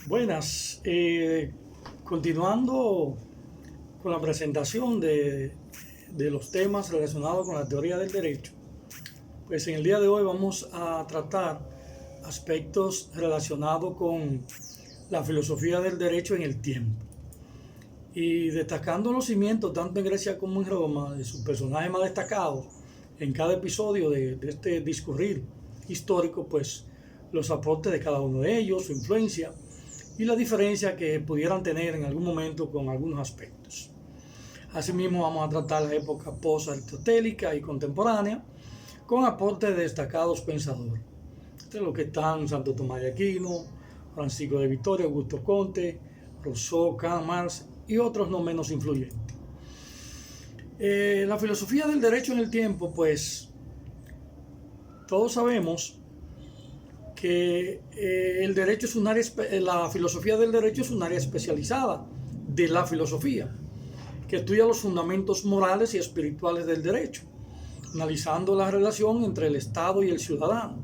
Buenas, continuando con la presentación de los temas relacionados con la teoría del derecho, pues en el día de hoy vamos a tratar aspectos relacionados con la filosofía del derecho en el tiempo y destacando los cimientos tanto en Grecia como en Roma de sus personajes más destacados en cada episodio de este discurrir histórico, pues los aportes de cada uno de ellos, su influencia y la diferencia que pudieran tener en algún momento con algunos aspectos. Asimismo, vamos a tratar la época post-aristotélica y contemporánea con aportes de destacados pensadores, de los que están Santo Tomás de Aquino, Francisco de Vitoria, Augusto Comte, Rousseau, Kant, Marx y otros no menos influyentes. La filosofía del derecho en el tiempo, pues todos sabemos que el derecho es un área, la filosofía del derecho es un área especializada de la filosofía, que estudia los fundamentos morales y espirituales del derecho, analizando la relación entre el Estado y el ciudadano,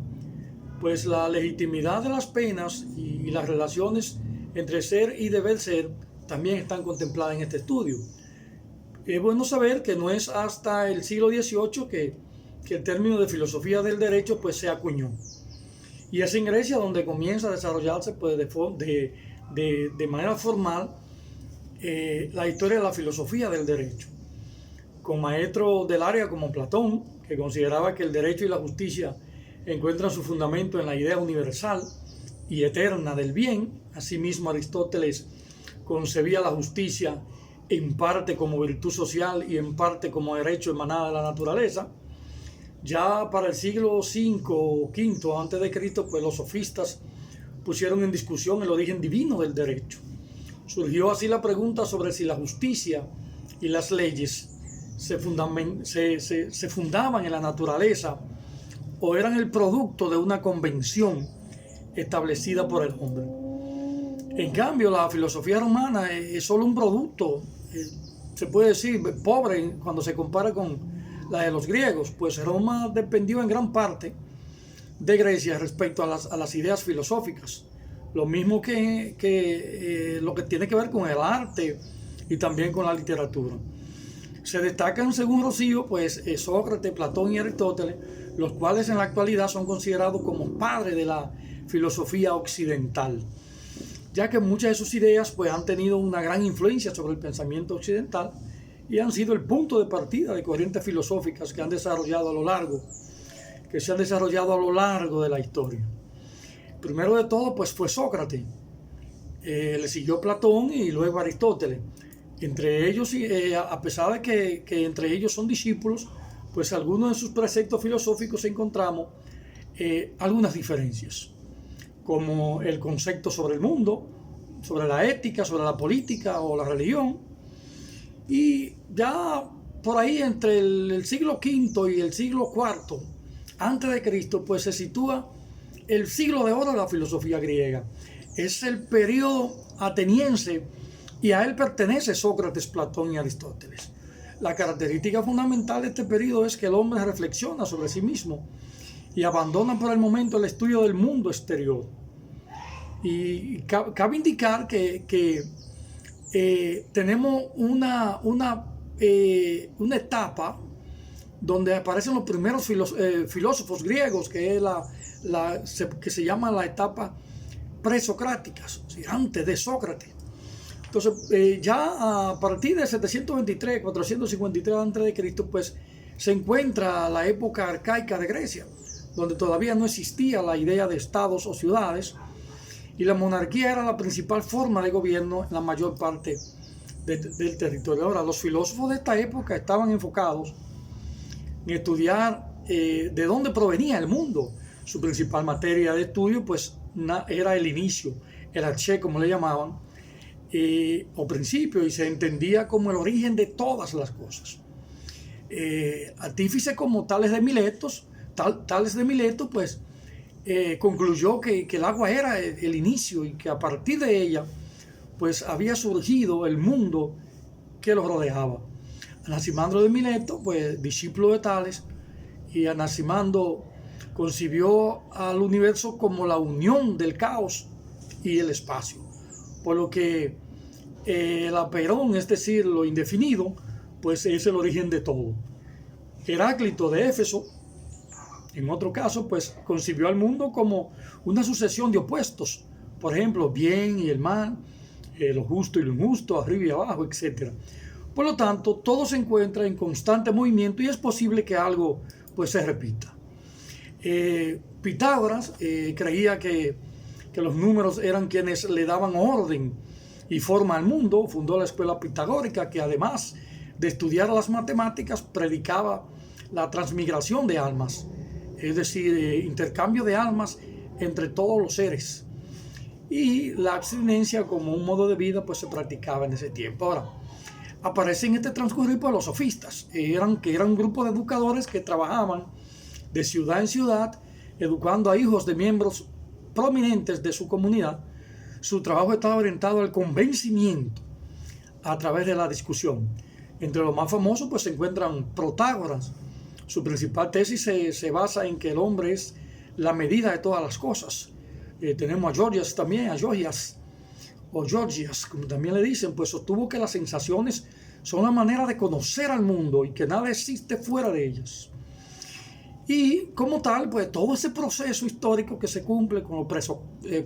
pues la legitimidad de las penas y las relaciones entre ser y deber ser también están contempladas en este estudio. Es bueno saber que no es hasta el siglo XVIII que el término de filosofía del derecho pues se acuñó. Y es en Grecia donde comienza a desarrollarse pues, de manera formal la historia de la filosofía del derecho, con maestros del área como Platón, que consideraba que el derecho y la justicia encuentran su fundamento en la idea universal y eterna del bien. Asimismo, Aristóteles concebía la justicia en parte como virtud social y en parte como derecho emanado de la naturaleza. Ya para el siglo V o V antes de Cristo, pues los sofistas pusieron en discusión el origen divino del derecho. Surgió así la pregunta sobre si la justicia y las leyes se fundaban en la naturaleza o eran el producto de una convención establecida por el hombre. En cambio, la filosofía romana es solo un producto, se puede decir, pobre cuando se compara con la de los griegos, pues Roma dependió en gran parte de Grecia respecto a las ideas filosóficas, lo mismo que lo que tiene que ver con el arte y también con la literatura. Se destacan, según Rocío, pues Sócrates, Platón y Aristóteles, los cuales en la actualidad son considerados como padres de la filosofía occidental, ya que muchas de sus ideas pues han tenido una gran influencia sobre el pensamiento occidental y han sido el punto de partida de corrientes filosóficas que se han desarrollado a lo largo de la historia. Primero de todo, pues fue Sócrates, le siguió Platón y luego Aristóteles. Entre ellos, a pesar de que entre ellos son discípulos, pues algunos de sus preceptos filosóficos encontramos algunas diferencias, como el concepto sobre el mundo, sobre la ética, sobre la política o la religión. Y ya por ahí entre el siglo V y el siglo IV antes de Cristo, pues se sitúa el siglo de oro de la filosofía griega. Es el periodo ateniense y a él pertenece Sócrates, Platón y Aristóteles. La característica fundamental de este periodo es que el hombre reflexiona sobre sí mismo y abandona por el momento el estudio del mundo exterior. Y cabe indicar que tenemos una etapa donde aparecen los primeros filósofos griegos, que es que se llama la etapa presocrática, o sea, antes de Sócrates. Entonces, ya a partir de 723, 453 a.C., pues se encuentra la época arcaica de Grecia, donde todavía no existía la idea de estados o ciudades, y la monarquía era la principal forma de gobierno en la mayor parte del territorio. Ahora, los filósofos de esta época estaban enfocados en estudiar de dónde provenía el mundo. Su principal materia de estudio pues era el inicio, el arché como le llamaban, o principio, y se entendía como el origen de todas las cosas. Artífice como Tales de Mileto, pues concluyó que el agua era el inicio y que a partir de ella pues había surgido el mundo que lo rodeaba. Anaximandro de Mileto, pues discípulo de Tales, y Anaximandro concibió al universo como la unión del caos y el espacio. por lo que el aperón, es decir, lo indefinido, pues es el origen de todo. Heráclito de Éfeso, en otro caso, pues concibió al mundo como una sucesión de opuestos, por ejemplo, bien y el mal, lo justo y lo injusto, arriba y abajo, etc. Por lo tanto, todo se encuentra en constante movimiento y es posible que algo pues se repita. Pitágoras creía que los números eran quienes le daban orden y forma al mundo. Fundó la escuela pitagórica, que además de estudiar las matemáticas, predicaba la transmigración de almas, es decir, intercambio de almas entre todos los seres. Y la abstinencia como un modo de vida pues se practicaba en ese tiempo. Ahora, aparece en este transcurrir pues los sofistas, que eran un grupo de educadores que trabajaban de ciudad en ciudad, educando a hijos de miembros prominentes de su comunidad. Su trabajo estaba orientado al convencimiento a través de la discusión. Entre los más famosos pues se encuentran Protágoras. Su principal tesis se basa en que el hombre es la medida de todas las cosas. Tenemos a Gorgias también, o Gorgias, como también le dicen, pues sostuvo que las sensaciones son la manera de conocer al mundo y que nada existe fuera de ellas. Y como tal, pues todo ese proceso histórico que se cumple con los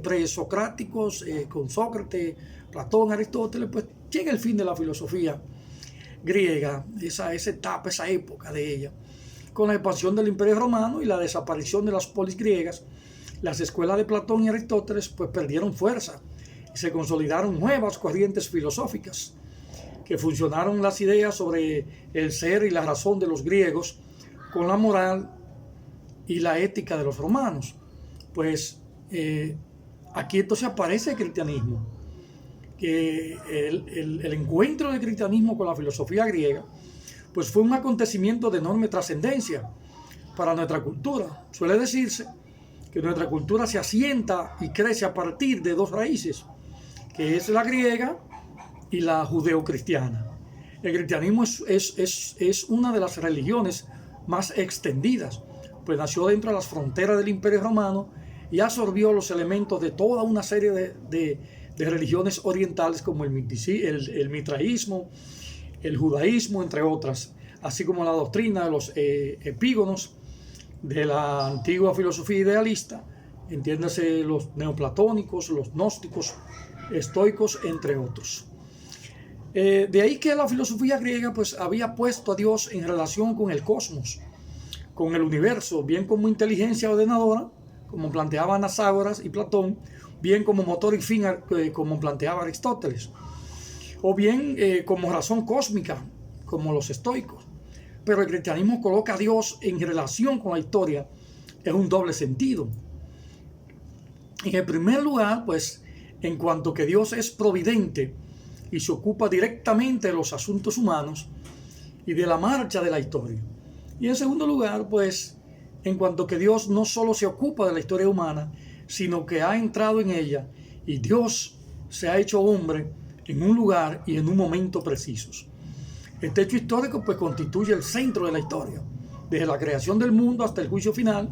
presocráticos, con Sócrates, Platón, Aristóteles, pues llega el fin de la filosofía griega, esa etapa, esa época de ella. Con la expansión del Imperio Romano y la desaparición de las polis griegas, las escuelas de Platón y Aristóteles pues perdieron fuerza y se consolidaron nuevas corrientes filosóficas que funcionaron las ideas sobre el ser y la razón de los griegos con la moral y la ética de los romanos. Pues aquí entonces aparece el cristianismo, que el encuentro del cristianismo con la filosofía griega pues fue un acontecimiento de enorme trascendencia para nuestra cultura. Suele decirse que nuestra cultura se asienta y crece a partir de dos raíces, que es la griega y la judeocristiana. El cristianismo es una de las religiones más extendidas, pues nació dentro de las fronteras del Imperio Romano y absorbió los elementos de toda una serie de religiones orientales como el mitraísmo, el judaísmo, entre otras, así como la doctrina de los epígonos de la antigua filosofía idealista, entiéndase los neoplatónicos, los gnósticos, estoicos, entre otros. De ahí que la filosofía griega pues había puesto a Dios en relación con el cosmos, con el universo, bien como inteligencia ordenadora, como planteaba Anaxágoras y Platón, bien como motor y fin, como planteaba Aristóteles, o bien como razón cósmica, como los estoicos. Pero el cristianismo coloca a Dios en relación con la historia en un doble sentido. En el primer lugar, pues, en cuanto que Dios es providente y se ocupa directamente de los asuntos humanos y de la marcha de la historia. Y en segundo lugar, pues, en cuanto que Dios no solo se ocupa de la historia humana, sino que ha entrado en ella y Dios se ha hecho hombre en un lugar y en un momento precisos. Este hecho histórico pues constituye el centro de la historia. Desde la creación del mundo hasta el juicio final,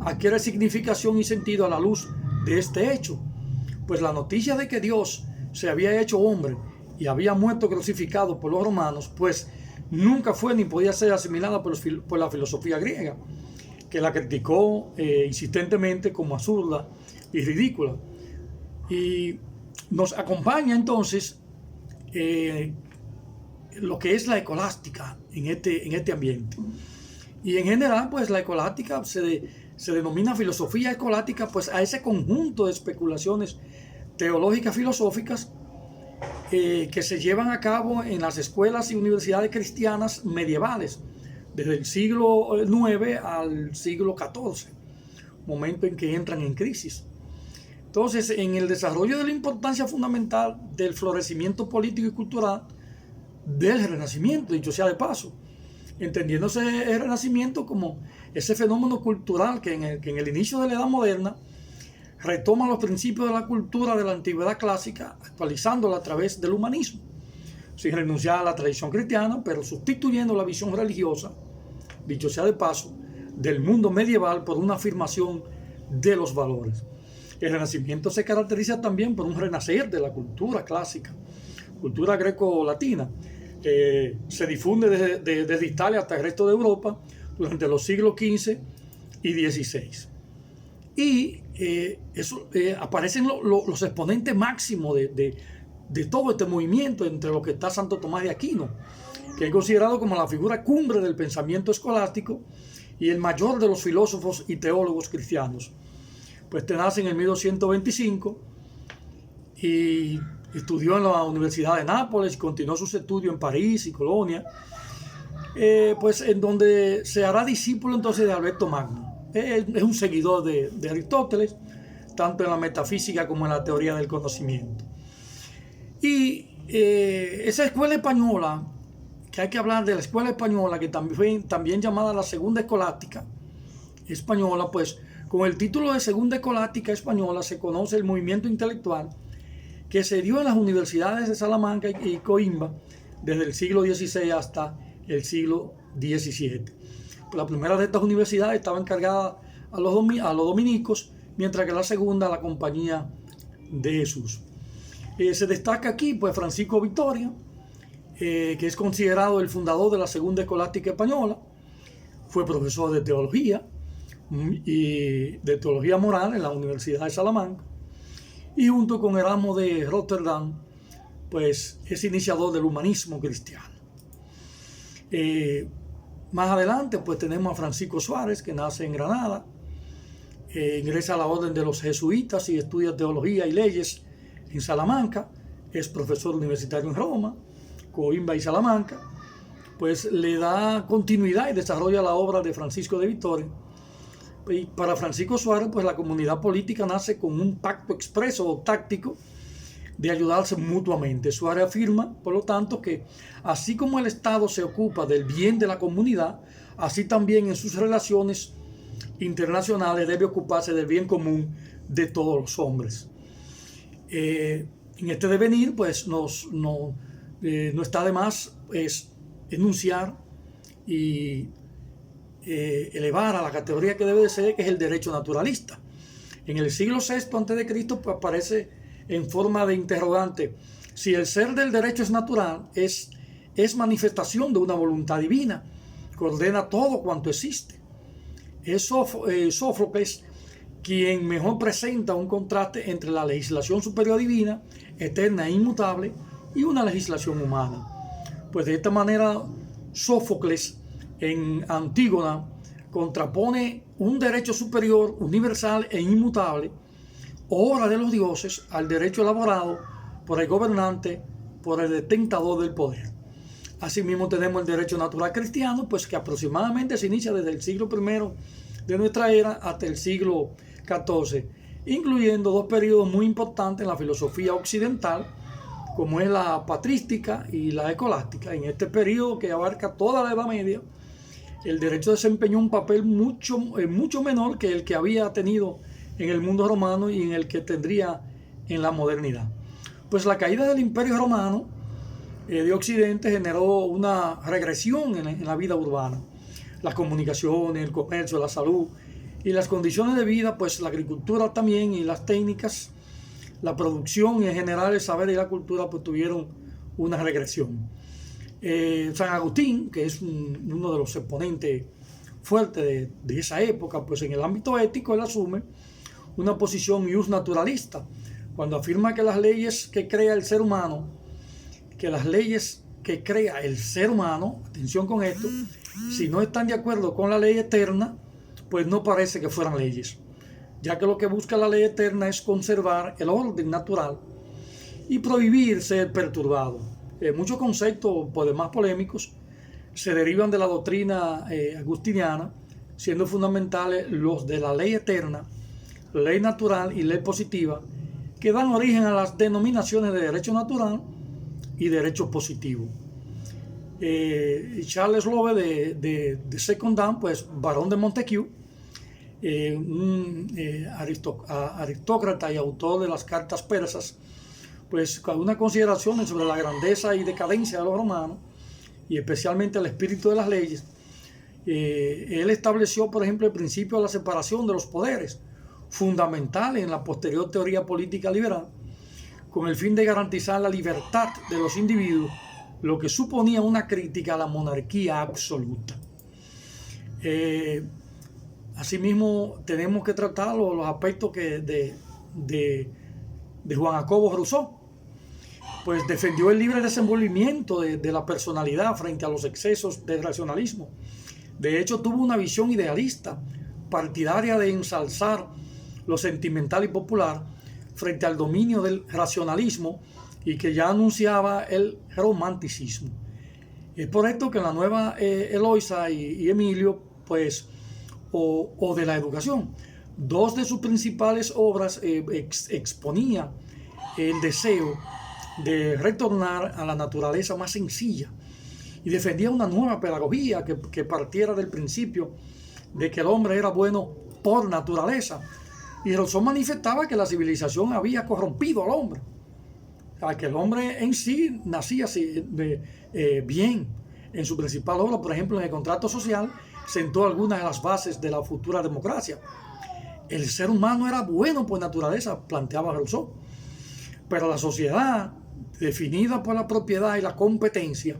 adquiere significación y sentido a la luz de este hecho. Pues la noticia de que Dios se había hecho hombre y había muerto crucificado por los romanos, pues nunca fue ni podía ser asimilada por la filosofía griega, que la criticó insistentemente como absurda y ridícula. Y nos acompaña entonces lo que es la escolástica en este ambiente. Y en general, pues la escolástica se denomina filosofía escolástica pues a ese conjunto de especulaciones teológicas filosóficas que se llevan a cabo en las escuelas y universidades cristianas medievales, desde el siglo IX al siglo XIV, momento en que entran en crisis. Entonces, en el desarrollo de la importancia fundamental del florecimiento político y cultural del Renacimiento, dicho sea de paso, entendiéndose el Renacimiento como ese fenómeno cultural que en el inicio de la Edad Moderna retoma los principios de la cultura de la antigüedad clásica, actualizándola a través del humanismo, sin renunciar a la tradición cristiana, pero sustituyendo la visión religiosa, dicho sea de paso, del mundo medieval por una afirmación de los valores. El Renacimiento se caracteriza también por un renacer de la cultura clásica, cultura greco-latina. Se difunde desde Italia hasta el resto de Europa durante los siglos XV y XVI. Y aparecen los exponentes máximos de todo este movimiento, entre los que está Santo Tomás de Aquino, que es considerado como la figura cumbre del pensamiento escolástico y el mayor de los filósofos y teólogos cristianos. Pues este nace en el 1225 y estudió en la Universidad de Nápoles y continuó sus estudios en París y Colonia, pues en donde se hará discípulo entonces de Alberto Magno. Es un seguidor de Aristóteles, tanto en la metafísica como en la teoría del conocimiento. Y esa escuela española, que hay que hablar de la escuela española, que también llamada la Segunda Escolástica Española, pues con el título de Segunda Escolástica Española se conoce el movimiento intelectual que se dio en las universidades de Salamanca y Coimbra desde el siglo XVI hasta el siglo XVII. La primera de estas universidades estaba encargada a los dominicos, mientras que la segunda a la Compañía de Jesús. Se destaca aquí pues Francisco Vitoria, que es considerado el fundador de la Segunda Escolástica Española. Fue profesor de teología y de teología moral en la Universidad de Salamanca, y junto con Erasmo de Rotterdam pues es iniciador del humanismo cristiano. Más adelante pues tenemos a Francisco Suárez, que nace en Granada, ingresa a la orden de los jesuitas y estudia teología y leyes en Salamanca, es profesor universitario en Roma, Coimbra y Salamanca, pues le da continuidad y desarrolla la obra de Francisco de Vitoria. Y para Francisco Suárez, pues la comunidad política nace con un pacto expreso o táctico de ayudarse mutuamente. Suárez afirma, por lo tanto, que así como el Estado se ocupa del bien de la comunidad, así también en sus relaciones internacionales debe ocuparse del bien común de todos los hombres. En este devenir, pues no está de más enunciar y elevar a la categoría que debe de ser, que es el derecho naturalista. En el siglo VI a.C. pues aparece en forma de interrogante: si el ser del derecho es natural, es manifestación de una voluntad divina que ordena todo cuanto existe. Es Sófocles quien mejor presenta un contraste entre la legislación superior divina, eterna e inmutable, y una legislación humana. Pues de esta manera Sófocles en Antígona contrapone un derecho superior, universal e inmutable, obra de los dioses, al derecho elaborado por el gobernante, por el detentador del poder. Asimismo tenemos el derecho natural cristiano, pues que aproximadamente se inicia desde el siglo I de nuestra era hasta el siglo XIV, incluyendo dos periodos muy importantes en la filosofía occidental, como es la patrística y la escolástica. En este periodo, que abarca toda la Edad Media, el derecho desempeñó un papel mucho menor que el que había tenido en el mundo romano y en el que tendría en la modernidad. Pues la caída del Imperio Romano de Occidente generó una regresión en la vida urbana. Las comunicaciones, el comercio, la salud y las condiciones de vida, pues la agricultura también y las técnicas, la producción y en general el saber y la cultura, pues tuvieron una regresión. San Agustín, que es uno de los exponentes fuertes de esa época, pues en el ámbito ético él asume una posición ius naturalista, cuando afirma que las leyes que crea el ser humano, atención con esto, si no están de acuerdo con la ley eterna, pues no parece que fueran leyes, ya que lo que busca la ley eterna es conservar el orden natural y prohibir ser perturbado. Muchos conceptos, por demás polémicos, se derivan de la doctrina agustiniana, siendo fundamentales los de la ley eterna, ley natural y ley positiva, que dan origen a las denominaciones de derecho natural y derecho positivo. Charles Love de Second Dame, pues barón de Montesquieu, un aristócrata y autor de las cartas persas, pues con unas consideraciones sobre la grandeza y decadencia de los romanos y especialmente el espíritu de las leyes. Él estableció, por ejemplo, el principio de la separación de los poderes, fundamental en la posterior teoría política liberal, con el fin de garantizar la libertad de los individuos, lo que suponía una crítica a la monarquía absoluta. Asimismo, tenemos que tratar los aspectos de Juan Jacobo Rousseau, pues defendió el libre desenvolvimiento de la personalidad frente a los excesos del racionalismo. De hecho, tuvo una visión idealista, partidaria de ensalzar lo sentimental y popular frente al dominio del racionalismo, y que ya anunciaba el romanticismo. Es por esto que en la nueva Eloisa y Emilio, pues, o de la educación, dos de sus principales obras exponía el deseo de retornar a la naturaleza más sencilla, y defendía una nueva pedagogía que partiera del principio de que el hombre era bueno por naturaleza. Y Rousseau manifestaba que la civilización había corrompido al hombre, que el hombre en sí nacía bien. En su principal obra, por ejemplo, en el Contrato Social, sentó algunas de las bases de la futura democracia. El ser humano era bueno por naturaleza, planteaba Rousseau, pero la sociedad, definida por la propiedad y la competencia,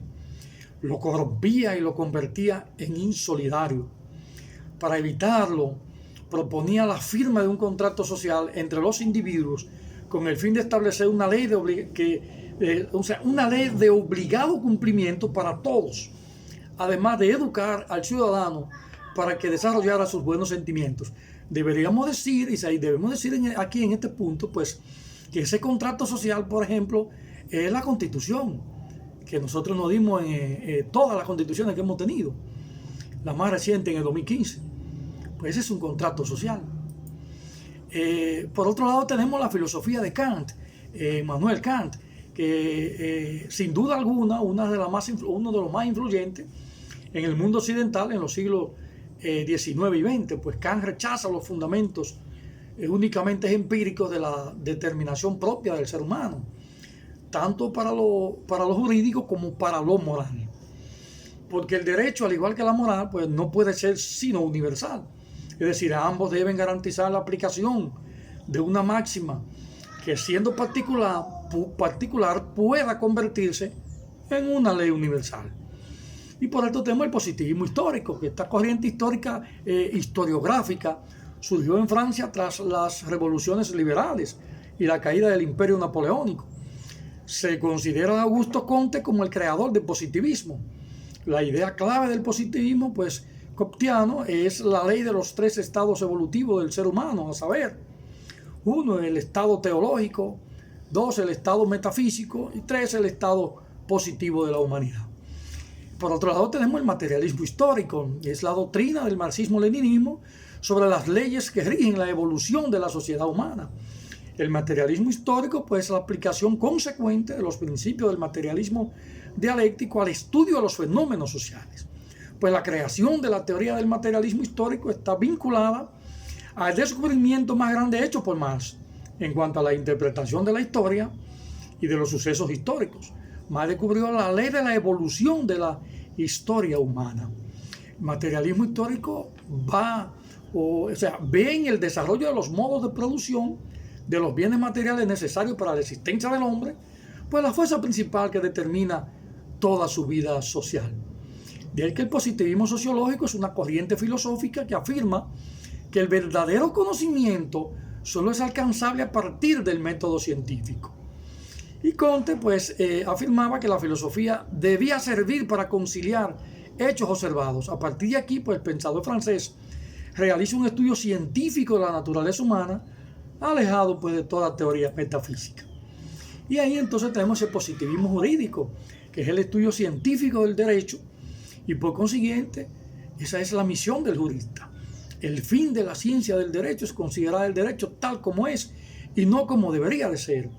lo corrompía y lo convertía en insolidario. Para evitarlo, proponía la firma de un contrato social entre los individuos con el fin de establecer una ley una ley de obligado cumplimiento para todos, además de educar al ciudadano para que desarrollara sus buenos sentimientos. Deberíamos decir, y debemos decir aquí en este punto, pues, que ese contrato social, por ejemplo, es la Constitución, que nosotros nos dimos en todas las constituciones que hemos tenido, la más reciente en el 2015. Pues ese es un contrato social. Por otro lado, tenemos la filosofía de Kant, Immanuel Kant, que sin duda alguna uno de los más influyentes en el mundo occidental en los siglos XIX y XX, pues Kant rechaza los fundamentos únicamente empíricos de la determinación propia del ser humano, tanto para lo jurídico como para lo moral. Porque el derecho, al igual que la moral, pues no puede ser sino universal. Es decir, ambos deben garantizar la aplicación de una máxima que, siendo particular pueda convertirse en una ley universal. Y por esto tenemos el positivismo histórico, que esta corriente histórica historiográfica surgió en Francia tras las revoluciones liberales y la caída del Imperio Napoleónico. Se considera a Augusto Comte como el creador del positivismo. La idea clave del positivismo, pues, comtiano, es la ley de los tres estados evolutivos del ser humano, a saber, 1, el estado teológico, 2, el estado metafísico, y 3, el estado positivo de la humanidad. Por otro lado, tenemos el materialismo histórico, que es la doctrina del marxismo-leninismo sobre las leyes que rigen la evolución de la sociedad humana. El materialismo histórico, pues, es la aplicación consecuente de los principios del materialismo dialéctico al estudio de los fenómenos sociales. Pues la creación de la teoría del materialismo histórico está vinculada al descubrimiento más grande hecho por Marx en cuanto a la interpretación de la historia y de los sucesos históricos. Marx descubrió la ley de la evolución de la historia humana. El materialismo histórico ve en el desarrollo de los modos de producción de los bienes materiales necesarios para la existencia del hombre, pues la fuerza principal que determina toda su vida social. De ahí que el positivismo sociológico es una corriente filosófica que afirma que el verdadero conocimiento solo es alcanzable a partir del método científico. Y Comte, pues, afirmaba que la filosofía debía servir para conciliar hechos observados. A partir de aquí, pues, el pensador francés realiza un estudio científico de la naturaleza humana, alejado, pues, de toda teoría metafísica. Y ahí entonces tenemos el positivismo jurídico, que es el estudio científico del derecho, y por consiguiente, esa es la misión del jurista. El fin de la ciencia del derecho es considerar el derecho tal como es y no como debería de ser.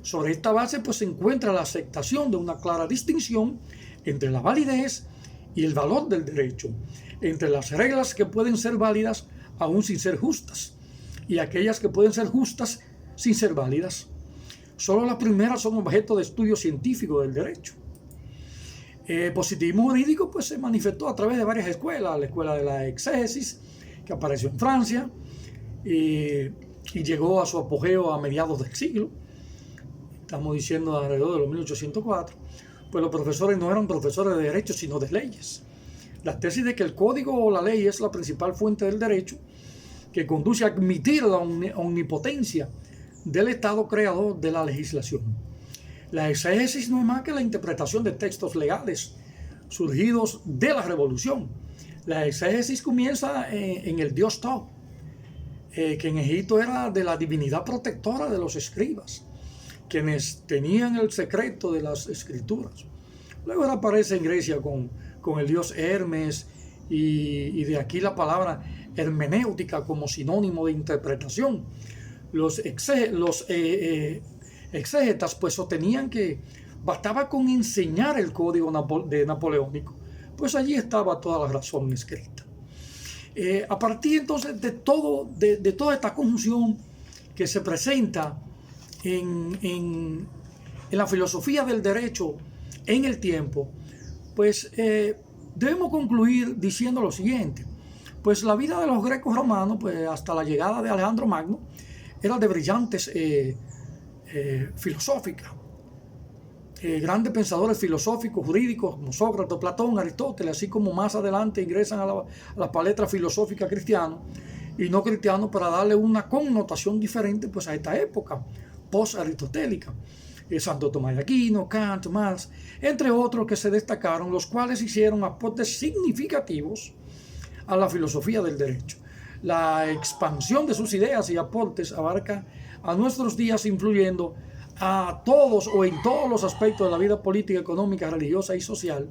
Sobre esta base, pues, se encuentra la aceptación de una clara distinción entre la validez y el valor del derecho, entre las reglas que pueden ser válidas aún sin ser justas y aquellas que pueden ser justas sin ser válidas. Solo las primeras son objeto de estudio científico del derecho. El positivismo jurídico, pues, se manifestó a través de varias escuelas. La escuela de la exégesis, que apareció en Francia, y llegó a su apogeo a mediados del siglo, estamos diciendo alrededor de los 1804, pues los profesores no eran profesores de derecho, sino de leyes. La tesis de que el código o la ley es la principal fuente del derecho, que conduce a admitir la omnipotencia del Estado creador de la legislación. La exégesis no es más que la interpretación de textos legales surgidos de la revolución. La exégesis comienza en el dios Thoth, que en Egipto era de la divinidad protectora de los escribas, quienes tenían el secreto de las escrituras. Luego aparece en Grecia con el dios Hermes, y de aquí la palabra hermenéutica como sinónimo de interpretación. Los exégetas pues sostenían que bastaba con enseñar el código napoleónico, pues allí estaba toda la razón escrita. A partir entonces de toda esta conjunción que se presenta en la filosofía del derecho en el tiempo, pues debemos concluir diciendo lo siguiente: pues la vida de los grecos romanos, pues hasta la llegada de Alejandro Magno, era de brillantes filosóficas. Grandes pensadores filosóficos, jurídicos, como Sócrates, Platón, Aristóteles, así como más adelante ingresan a la palestra filosófica cristiana y no cristiano, para darle una connotación diferente pues a esta época post-aristotélica. Santo Tomás de Aquino, Kant, Marx, entre otros que se destacaron, los cuales hicieron aportes significativos a la filosofía del derecho. La expansión de sus ideas y aportes abarca a nuestros días, influyendo a todos o en todos los aspectos de la vida política, económica, religiosa y social.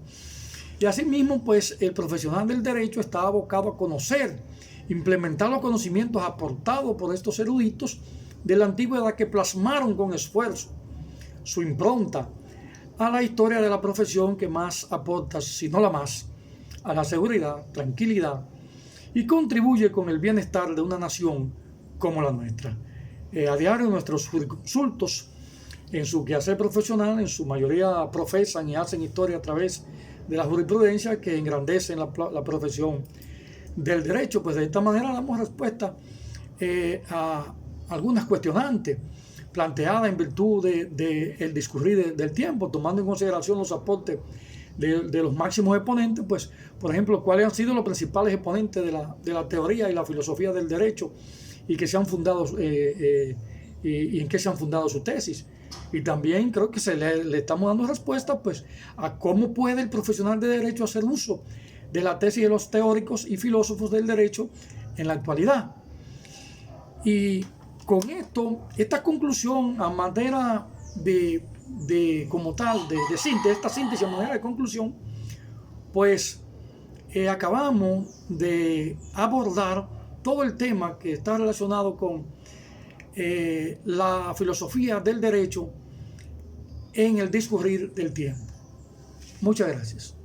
Y asimismo, pues el profesional del derecho está abocado a conocer, implementar los conocimientos aportados por estos eruditos de la antigüedad, que plasmaron con esfuerzo su impronta a la historia de la profesión, que más aporta, si no la más, a la seguridad, tranquilidad, y contribuye con el bienestar de una nación como la nuestra. A diario nuestros jurisconsultos, en su quehacer profesional, en su mayoría profesan y hacen historia a través de la jurisprudencia que engrandecen la profesión del derecho. Pues de esta manera damos respuesta a algunas cuestionantes planteadas en virtud del discurrir del tiempo, tomando en consideración los aportes de los máximos exponentes. Pues, por ejemplo, cuáles han sido los principales exponentes de la teoría y la filosofía del derecho, y que se han fundado y en qué se han fundado sus tesis. Y también creo que le estamos dando respuesta pues a cómo puede el profesional de derecho hacer uso de la tesis de los teóricos y filósofos del derecho en la actualidad. Y con esta conclusión, a manera como tal, de síntesis, esta síntesis a manera de conclusión, pues acabamos de abordar todo el tema que está relacionado con la filosofía del derecho en el discurrir del tiempo. Muchas gracias.